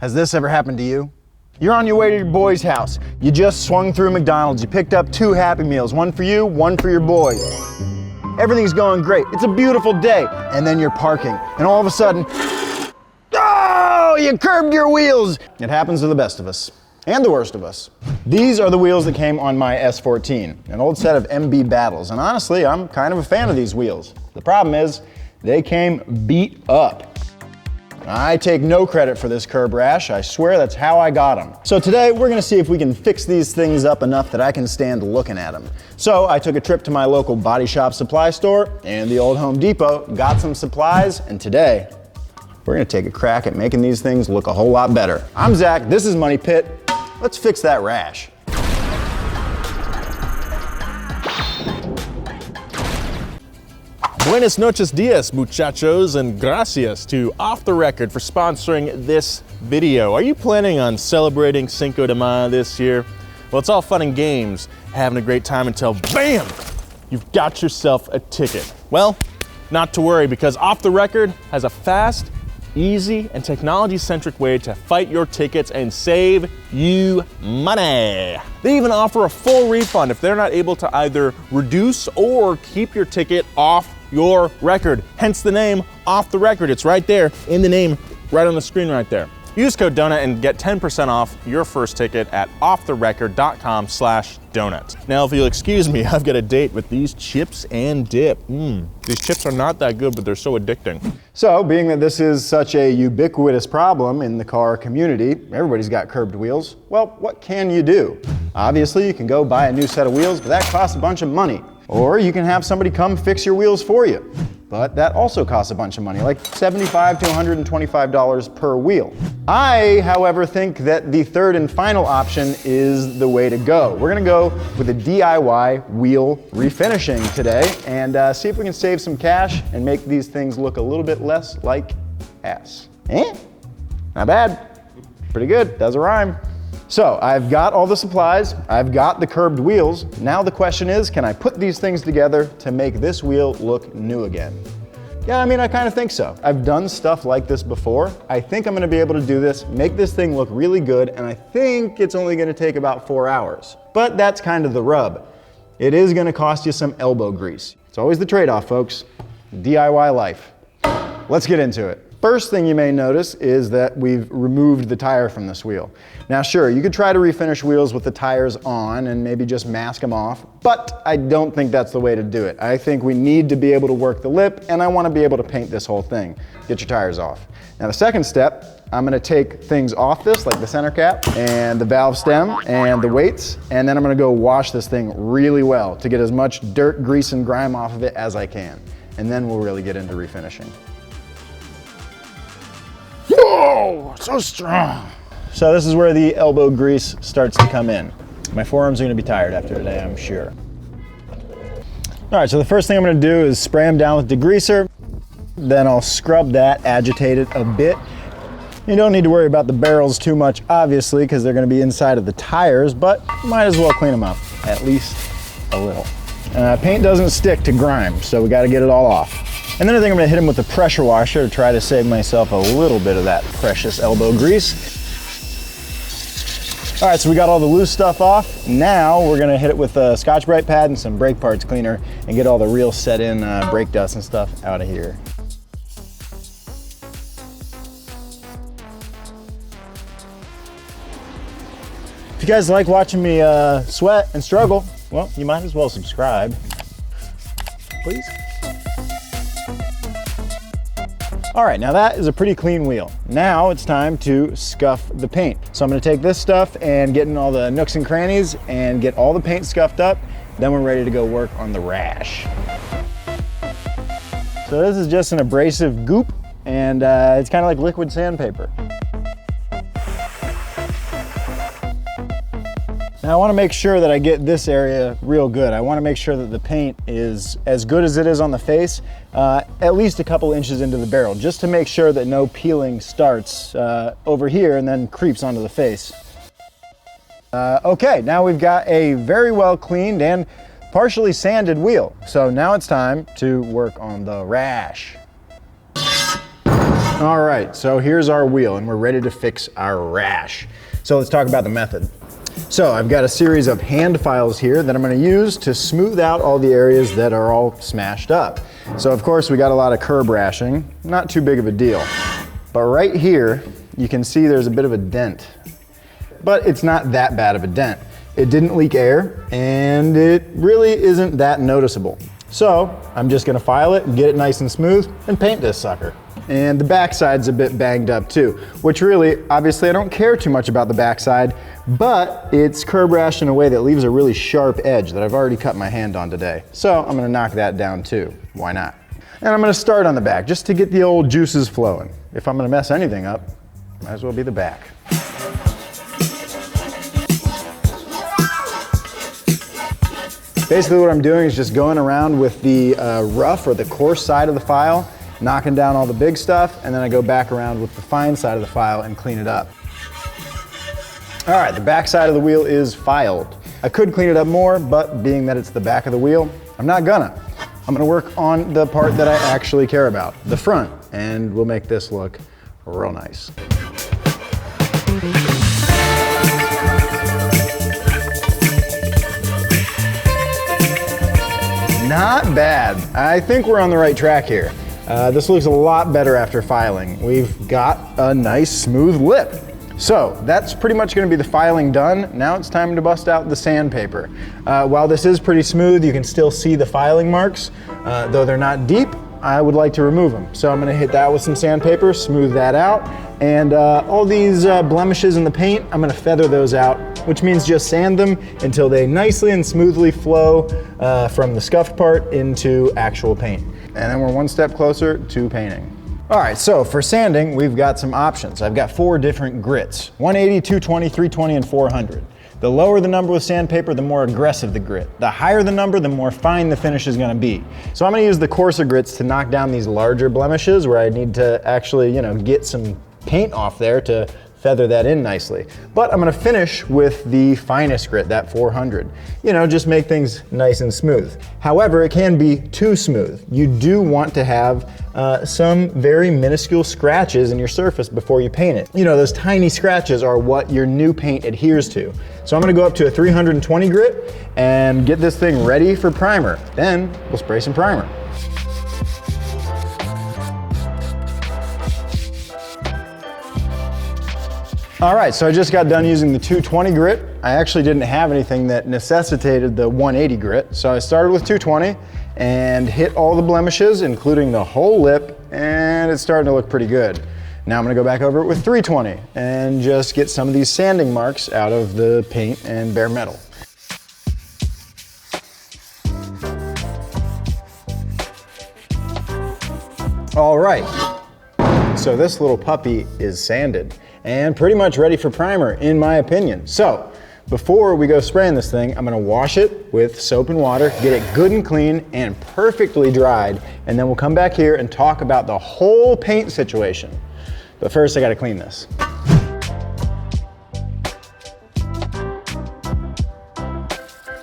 Has this ever happened to you? You're on your way to your boy's house. You just swung through McDonald's. You picked up 2 Happy Meals, one for you, one for your boy. Everything's going great. It's a beautiful day. And then you're parking, and all of a sudden, oh, you curbed your wheels. It happens to the best of us, and the worst of us. These are the wheels that came on my S14, an old set of MB Battles, and honestly, I'm kind of a fan of these wheels. The problem is, they came beat up. I take no credit for this curb rash. I swear that's how I got them. So today we're gonna see if we can fix these things up enough that I can stand looking at them. So I took a trip to my local body shop supply store and the old Home Depot, got some supplies, and today we're gonna take a crack at making these things look a whole lot better. I'm Zach, this is Money Pit. Let's fix that rash. Buenas noches dias, muchachos, and gracias to Off the Record for sponsoring this video. Are you planning on celebrating Cinco de Mayo this year? Well, it's all fun and games, having a great time until BAM! You've got yourself a ticket. Well, not to worry, because Off the Record has a fast, easy, and technology-centric way to fight your tickets and save you money. They even offer a full refund if they're not able to either reduce or keep your ticket off your record. Hence the name Off the Record. It's right there in the name, right on the screen right there. Use code DONUT and get 10% off your first ticket at offtherecord.com/donut. Now, if you'll excuse me, I've got a date with these chips and dip. These chips are not that good, but they're so addicting. So, being that this is such a ubiquitous problem in the car community, everybody's got curbed wheels, well, what can you do? Obviously, you can go buy a new set of wheels, but that costs a bunch of money. Or you can have somebody come fix your wheels for you. But that also costs a bunch of money, like $75 to $125 per wheel. I, however, think that the third and final option is the way to go. We're gonna go with a DIY wheel refinishing today and see if we can save some cash and make these things look a little bit less like ass. Not bad. Pretty good, does a rhyme. So I've got all the supplies, I've got the curbed wheels. Now the question is, can I put these things together to make this wheel look new again? Yeah, I mean, I kind of think so. I've done stuff like this before. I think I'm gonna be able to do this, make this thing look really good, and I think it's only gonna take about 4 hours. But that's kind of the rub. It is gonna cost you some elbow grease. It's always the trade-off, folks. DIY life. Let's get into it. First thing you may notice is that we've removed the tire from this wheel. Now sure, you could try to refinish wheels with the tires on and maybe just mask them off, but I don't think that's the way to do it. I think we need to be able to work the lip, and I want to be able to paint this whole thing. Get your tires off. Now the second step, I'm gonna take things off this, like the center cap and the valve stem and the weights, and then I'm gonna go wash this thing really well to get as much dirt, grease, and grime off of it as I can. And then we'll really get into refinishing. Whoa, so strong. So this is where the elbow grease starts to come in. My forearms are gonna be tired after today, I'm sure. All right, so the first thing I'm gonna do is spray them down with degreaser. Then I'll scrub that, agitate it a bit. You don't need to worry about the barrels too much, obviously, because they're gonna be inside of the tires, but might as well clean them up, at least a little. Paint doesn't stick to grime, so we gotta get it all off. And then I think I'm gonna hit them with a pressure washer to try to save myself a little bit of that precious elbow grease. All right, so we got all the loose stuff off. Now we're gonna hit it with a Scotch Brite pad and some brake parts cleaner and get all the real set in brake dust and stuff out of here. If you guys like watching me sweat and struggle, well, you might as well subscribe, please. All right, now that is a pretty clean wheel. Now it's time to scuff the paint. So I'm gonna take this stuff and get in all the nooks and crannies and get all the paint scuffed up. Then we're ready to go work on the rash. So this is just an abrasive goop, and it's kind of like liquid sandpaper. Now I want to make sure that I get this area real good. I want to make sure that the paint is as good as it is on the face, at least a couple inches into the barrel, just to make sure that no peeling starts over here and then creeps onto the face. Okay, now we've got a very well cleaned and partially sanded wheel. So now it's time to work on the rash. All right, so here's our wheel and we're ready to fix our rash. So let's talk about the method. So I've got a series of hand files here that I'm gonna use to smooth out all the areas that are all smashed up. So of course we got a lot of curb rashing, not too big of a deal. But right here, you can see there's a bit of a dent. But it's not that bad of a dent. It didn't leak air and it really isn't that noticeable. So I'm just gonna file it and get it nice and smooth and paint this sucker. And the backside's a bit banged up too, which really, obviously I don't care too much about the backside, but it's curb rashed in a way that leaves a really sharp edge that I've already cut my hand on today. So I'm gonna knock that down too, why not? And I'm gonna start on the back just to get the old juices flowing. If I'm gonna mess anything up, might as well be the back. Basically what I'm doing is just going around with the rough or the coarse side of the file, knocking down all the big stuff, and then I go back around with the fine side of the file and clean it up. All right, the back side of the wheel is filed. I could clean it up more, but being that it's the back of the wheel, I'm not gonna. I'm gonna work on the part that I actually care about, the front, and we'll make this look real nice. Not bad. I think we're on the right track here. This looks a lot better after filing. We've got a nice smooth lip. So that's pretty much gonna be the filing done. Now it's time to bust out the sandpaper. While this is pretty smooth, you can still see the filing marks. Though they're not deep, I would like to remove them. So I'm gonna hit that with some sandpaper, smooth that out. And all these blemishes in the paint, I'm gonna feather those out, which means just sand them until they nicely and smoothly flow from the scuffed part into actual paint. And then we're one step closer to painting. All right, so for sanding, we've got some options. I've got 4 different grits, 180, 220, 320, and 400. The lower the number with sandpaper, the more aggressive the grit. The higher the number, the more fine the finish is gonna be. So I'm gonna use the coarser grits to knock down these larger blemishes where I need to actually, get some paint off there to feather that in nicely. But I'm gonna finish with the finest grit, that 400. Just make things nice and smooth. However, it can be too smooth. You do want to have some very minuscule scratches in your surface before you paint it. Those tiny scratches are what your new paint adheres to. So I'm gonna go up to a 320 grit and get this thing ready for primer. Then we'll spray some primer. All right, so I just got done using the 220 grit. I actually didn't have anything that necessitated the 180 grit. So I started with 220 and hit all the blemishes, including the whole lip, and it's starting to look pretty good. Now I'm gonna go back over it with 320 and just get some of these sanding marks out of the paint and bare metal. All right, so this little puppy is sanded and pretty much ready for primer, in my opinion. So before we go spraying this thing, I'm gonna wash it with soap and water, get it good and clean and perfectly dried, and then we'll come back here and talk about the whole paint situation. But first I gotta clean this.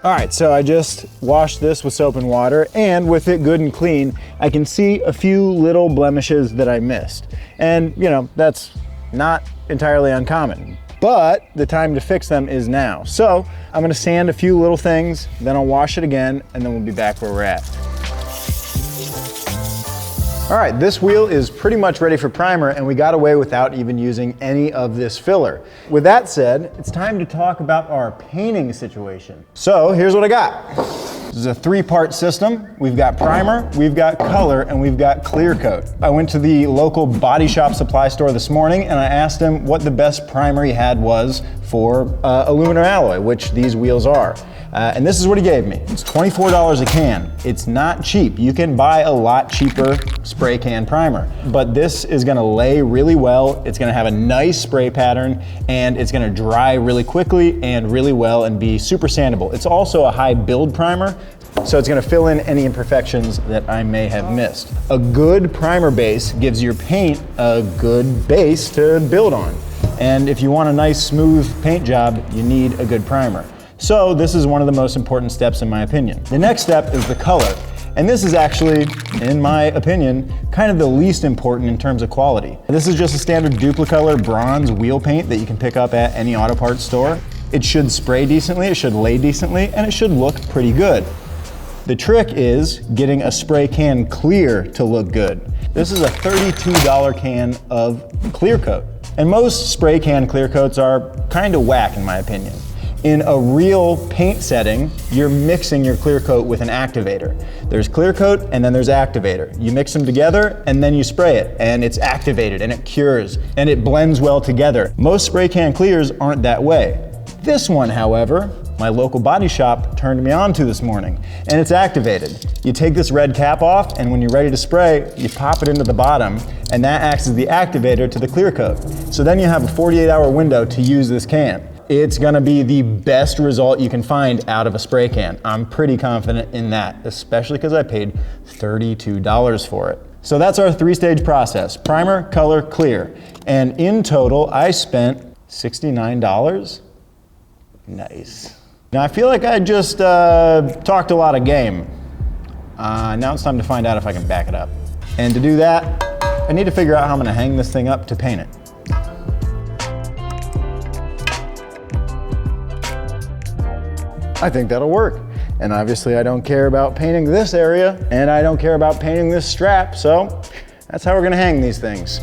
All right, so I just washed this with soap and water, and with it good and clean, I can see a few little blemishes that I missed. And that's not entirely uncommon, but the time to fix them is now. So I'm gonna sand a few little things, then I'll wash it again, and then we'll be back where we're at. All right, this wheel is pretty much ready for primer, and we got away without even using any of this filler. With that said, it's time to talk about our painting situation. So here's what I got. This is a 3-part system. We've got primer, we've got color, and we've got clear coat. I went to the local body shop supply store this morning and I asked him what the best primer he had was for aluminum alloy, which these wheels are. And this is what he gave me. It's $24 a can. It's not cheap. You can buy a lot cheaper spray can primer, but this is gonna lay really well. It's gonna have a nice spray pattern, and it's gonna dry really quickly and really well and be super sandable. It's also a high build primer, so it's gonna fill in any imperfections that I may have missed. A good primer base gives your paint a good base to build on. And if you want a nice smooth paint job, you need a good primer. So this is one of the most important steps in my opinion. The next step is the color. And this is actually, in my opinion, kind of the least important in terms of quality. This is just a standard Duplicolor bronze wheel paint that you can pick up at any auto parts store. It should spray decently, it should lay decently, and it should look pretty good. The trick is getting a spray can clear to look good. This is a $32 can of clear coat. And most spray can clear coats are kind of whack in my opinion. In a real paint setting, you're mixing your clear coat with an activator. There's clear coat and then there's activator. You mix them together and then you spray it and it's activated and it cures and it blends well together. Most spray can clears aren't that way. This one, however, my local body shop turned me on to this morning, and it's activated. You take this red cap off, and when you're ready to spray, you pop it into the bottom, and that acts as the activator to the clear coat. So then you have a 48-hour window to use this can. It's gonna be the best result you can find out of a spray can. I'm pretty confident in that, especially because I paid $32 for it. So that's our 3-stage process: primer, color, clear. And in total, I spent $69. Nice. Now I feel like I just talked a lot of game. Now it's time to find out if I can back it up. And to do that, I need to figure out how I'm gonna hang this thing up to paint it. I think that'll work. And obviously I don't care about painting this area, and I don't care about painting this strap, so that's how we're gonna hang these things.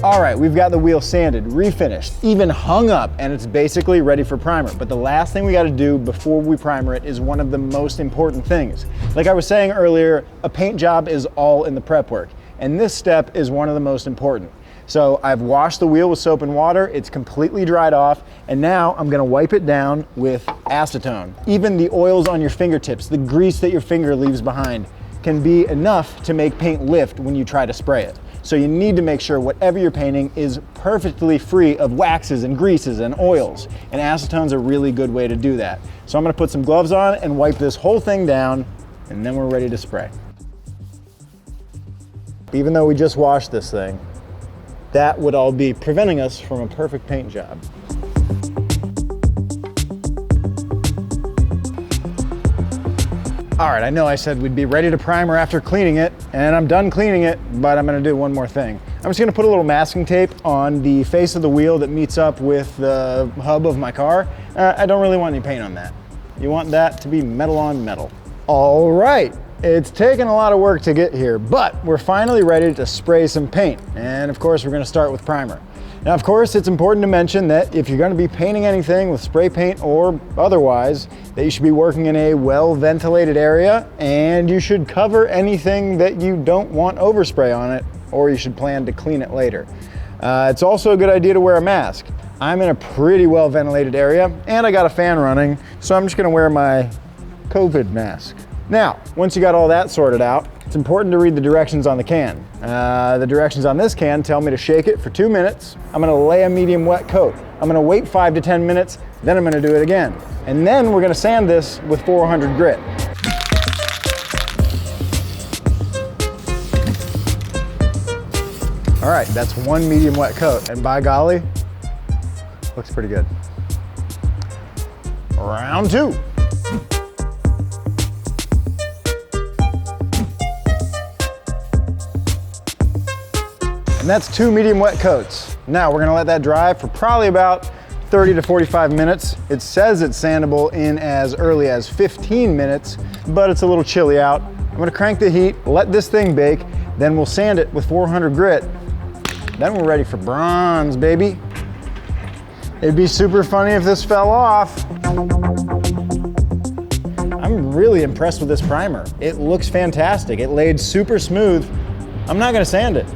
All right, we've got the wheel sanded, refinished, even hung up, and it's basically ready for primer. But the last thing we gotta do before we primer it is one of the most important things. Like I was saying earlier, a paint job is all in the prep work, and this step is one of the most important. So I've washed the wheel with soap and water, it's completely dried off, and now I'm gonna wipe it down with acetone. Even the oils on your fingertips, the grease that your finger leaves behind, can be enough to make paint lift when you try to spray it. So you need to make sure whatever you're painting is perfectly free of waxes and greases and oils. And acetone's a really good way to do that. So I'm gonna put some gloves on and wipe this whole thing down, and then we're ready to spray. Even though we just washed this thing, that would all be preventing us from a perfect paint job. All right, I know I said we'd be ready to primer after cleaning it, and I'm done cleaning it, but I'm gonna do one more thing. I'm just gonna put a little masking tape on the face of the wheel that meets up with the hub of my car. I don't really want any paint on that. You want that to be metal on metal. All right, it's taken a lot of work to get here, but we're finally ready to spray some paint. And of course, we're gonna start with primer. Now, of course, it's important to mention that if you're gonna be painting anything with spray paint or otherwise, that you should be working in a well-ventilated area, and you should cover anything that you don't want overspray on it, or you should plan to clean it later. It's also a good idea to wear a mask. I'm in a pretty well-ventilated area, and I got a fan running, so I'm just gonna wear my COVID mask. Now, once you got all that sorted out, it's important to read the directions on the can. The directions on this can tell me to shake it for 2 minutes. I'm gonna lay a medium wet coat. I'm gonna wait 5 to 10 minutes, then I'm gonna do it again. And then we're gonna sand this with 400 grit. All right, that's 1 medium wet coat, and by golly, looks pretty good. Round 2. And that's 2 medium wet coats. Now we're gonna let that dry for probably about 30 to 45 minutes. It says it's sandable in as early as 15 minutes, but it's a little chilly out. I'm gonna crank the heat, let this thing bake, then we'll sand it with 400 grit. Then we're ready for bronze, baby. It'd be super funny if this fell off. I'm really impressed with this primer. It looks fantastic. It laid super smooth. I'm not gonna sand it.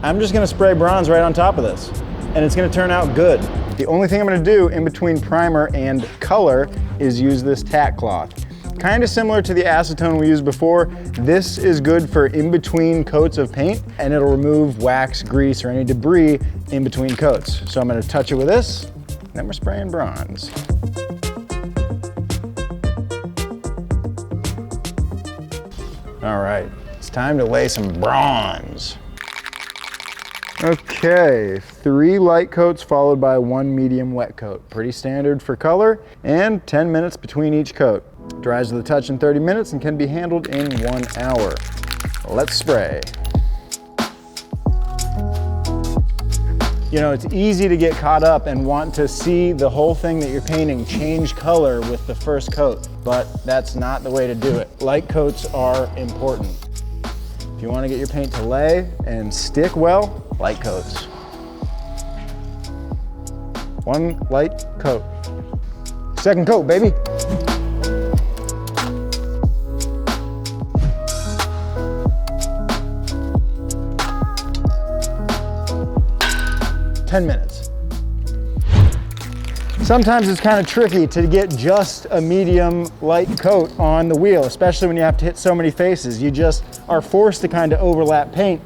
I'm just gonna spray bronze right on top of this, and it's gonna turn out good. The only thing I'm gonna do in between primer and color is use this tack cloth. Kind of similar to the acetone we used before. This is good for in between coats of paint, and it'll remove wax, grease, or any debris in between coats. So I'm gonna touch it with this, and then we're spraying bronze. All right, it's time to lay some bronze. Okay, 3 light coats followed by 1 medium wet coat. Pretty standard for color, and 10 minutes between each coat. Dries to the touch in 30 minutes and can be handled in 1 hour. Let's spray. You know, it's easy to get caught up and want to see the whole thing that you're painting change color with the first coat, but that's not the way to do it. Light coats are important. If you want to get your paint to lay and stick well, light coats. 1 light coat. Second coat, baby. $10 minutes. Sometimes it's kind of tricky to get just a medium light coat on the wheel, especially when you have to hit so many faces. You just are forced to kind of overlap paint.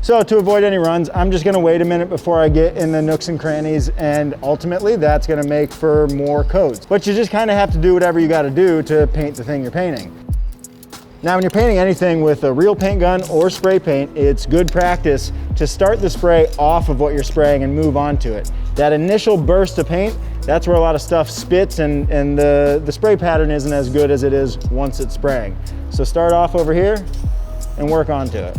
So to avoid any runs, I'm just gonna wait a minute before I get in the nooks and crannies, and ultimately that's gonna make for more coats. But you just kind of have to do whatever you gotta do to paint the thing you're painting. Now, when you're painting anything with a real paint gun or spray paint, it's good practice to start the spray off of what you're spraying and move on to it. That initial burst of paint, that's where a lot of stuff spits, and the spray pattern isn't as good as it is once it's spraying. So start off over here and work onto it.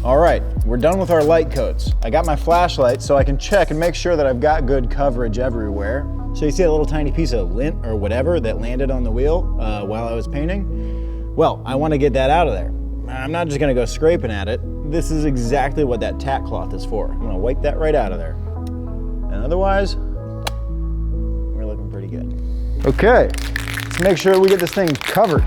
All right, we're done with our light coats. I got my flashlight so I can check and make sure that I've got good coverage everywhere. So you see a little tiny piece of lint or whatever that landed on the wheel while I was painting? Well, I want to get that out of there. I'm not just going to go scraping at it. This is exactly what that tack cloth is for. I'm going to wipe that right out of there. And otherwise, we're looking pretty good. Okay, let's make sure we get this thing covered.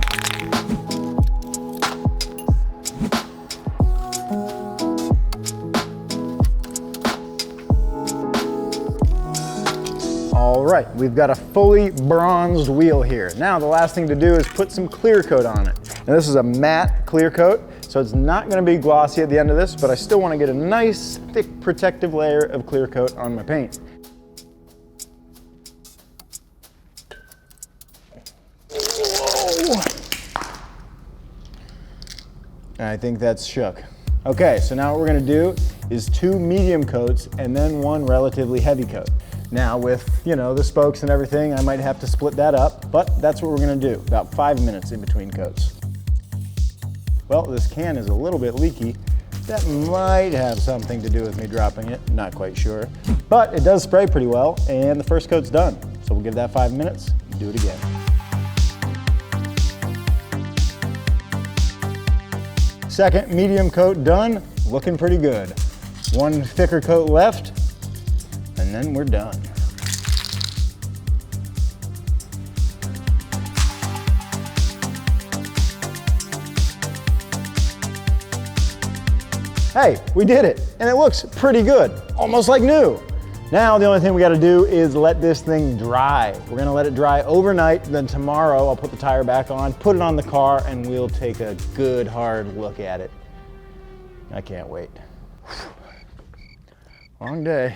All right, we've got a fully bronzed wheel here. Now the last thing to do is put some clear coat on it. Now this is a matte clear coat, so it's not gonna be glossy at the end of this, but I still wanna get a nice, thick, protective layer of clear coat on my paint. Whoa. I think that's shook. Okay, so now what we're gonna do is 2 medium coats and then 1 relatively heavy coat. Now with, you know, the spokes and everything, I might have to split that up, but that's what we're gonna do, about 5 minutes in between coats. Well, this can is a little bit leaky. That might have something to do with me dropping it, not quite sure. But it does spray pretty well, and the first coat's done. So we'll give that 5 minutes, and do it again. Second medium coat done, looking pretty good. 1 thicker coat left, and then we're done. Hey, we did it, and it looks pretty good, almost like new. Now the only thing we gotta do is let this thing dry. We're gonna let it dry overnight, then tomorrow I'll put the tire back on, put it on the car, and we'll take a good hard look at it. I can't wait. Long day.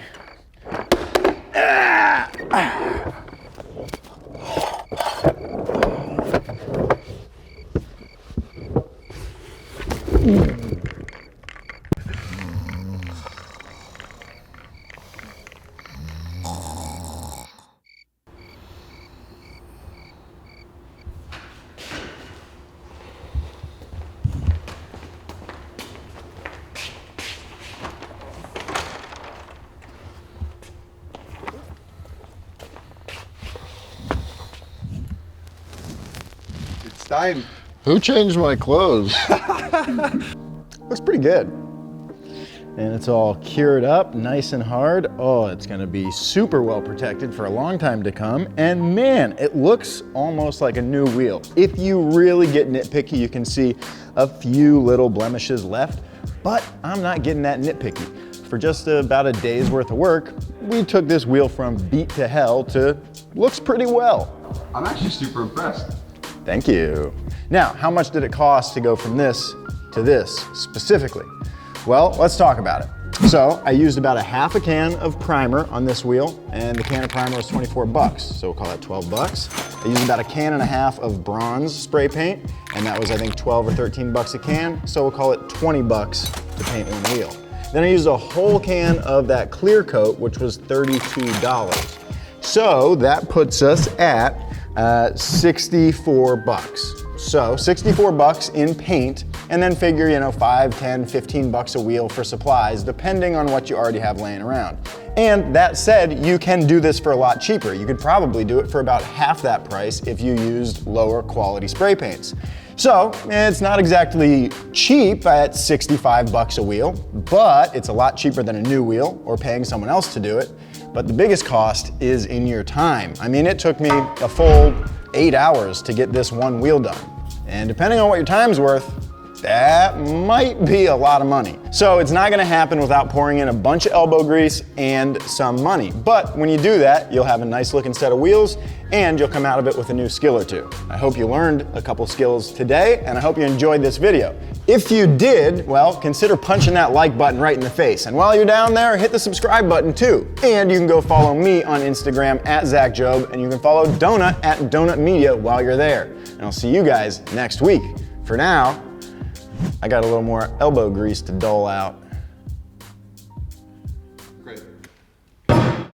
Time. Who changed my clothes? Looks pretty good. And it's all cured up, nice and hard. Oh, it's gonna be super well protected for a long time to come. And man, it looks almost like a new wheel. If you really get nitpicky, you can see a few little blemishes left, but I'm not getting that nitpicky. For just about a day's worth of work, we took this wheel from beat to hell to looks pretty well. I'm actually super impressed. Thank you. Now, how much did it cost to go from this to this specifically? Well, let's talk about it. So I used about a half a can of primer on this wheel, and the can of primer was 24 bucks, so we'll call that 12 bucks. I used about a can and a half of bronze spray paint, and that was I think 12 or 13 bucks a can, so we'll call it 20 bucks to paint one wheel. Then I used a whole can of that clear coat, which was $32. So that puts us at 64 bucks. So 64 bucks in paint, and then figure, you know, 5, 10, 15 bucks a wheel for supplies, depending on what you already have laying around. And that said, you can do this for a lot cheaper. You could probably do it for about half that price if you used lower quality spray paints. So it's not exactly cheap at 65 bucks a wheel, but it's a lot cheaper than a new wheel or paying someone else to do it. But the biggest cost is in your time. I mean, it took me a full 8 hours to get this one wheel done. And depending on what your time's worth, that might be a lot of money. So it's not gonna happen without pouring in a bunch of elbow grease and some money. But when you do that, you'll have a nice looking set of wheels and you'll come out of it with a new skill or two. I hope you learned a couple skills today, and I hope you enjoyed this video. If you did, well, consider punching that like button right in the face. And while you're down there, hit the subscribe button too. And you can go follow me on Instagram at Zach Job, and you can follow Donut at Donut Media while you're there. And I'll see you guys next week. For now, I got a little more elbow grease to dole out. Great.